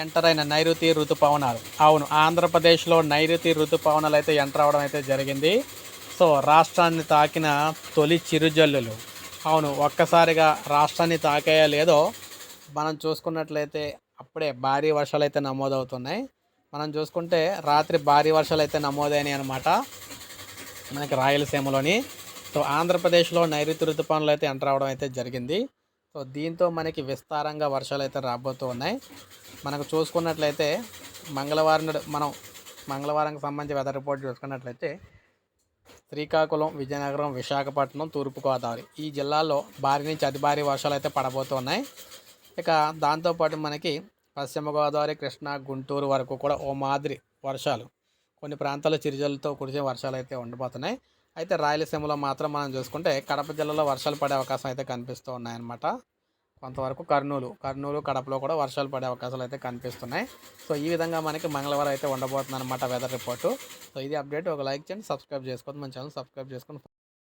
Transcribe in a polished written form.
Enter అయిన నైరుతి ఋతుపవనాలు. అవును, ఆంధ్రప్రదేశ్లో నైరుతి ఋతుపవనాలు అయితే ఎంటర్ అవ్వడం అయితే జరిగింది. సో రాష్ట్రాన్ని తాకిన తొలి చిరుజల్లులు. అవును, ఒక్కసారిగా రాష్ట్రాన్ని తాకాయో లేదో మనం చూసుకున్నట్లయితే అప్పుడే భారీ వర్షాలు అయితే నమోదవుతున్నాయి. మనం చూసుకుంటే రాత్రి భారీ వర్షాలు అయితే నమోదైనాయి అనమాట మనకి రాయలసీమలోని. సో ఆంధ్రప్రదేశ్లో నైరుతి ఋతుపవనాలు అయితే ఎంటర్ అవ్వడం అయితే జరిగింది. సో దీంతో మనకి విస్తారంగా వర్షాలు అయితే రాబోతూ ఉన్నాయి. మనకు చూసుకున్నట్లయితే మంగళవారంకి సంబంధించి వెదర్ రిపోర్ట్ చూసుకున్నట్లయితే శ్రీకాకుళం, విజయనగరం, విశాఖపట్నం, తూర్పుగోదావరి ఈ జిల్లాల్లో భారీ నుంచి అతి భారీ వర్షాలు అయితే పడబోతున్నాయి. ఇక దాంతోపాటు మనకి పశ్చిమ గోదావరి, కృష్ణా, గుంటూరు వరకు కూడా ఓ మాదిరి వర్షాలు, కొన్ని ప్రాంతాల్లో చిరుజల్లుతో కురిసే వర్షాలు అయితే ఉండబోతున్నాయి. అయితే రాయలసీమలో మాత్రం మనం చూసుకుంటే కడప జిల్లాలో వర్షాలు పడే అవకాశం అయితే కనిపిస్తూ ఉన్నాయన్నమాట. కొంతవరకు కర్నూలు, కడపలో కూడా వర్షాలు పడే అవకాశాలు అయితే కనిపిస్తున్నాయి. సో ఈ విధంగా మనకి మంగళవారం అయితే ఉండబోతుంది అనమాట వెదర్ రిపోర్టు. సో ఇది అప్డేట్. ఒక లైక్ చేయండి, సబ్స్క్రైబ్ చేసుకోండి, మన ఛానల్ సబ్స్క్రైబ్ చేసుకొని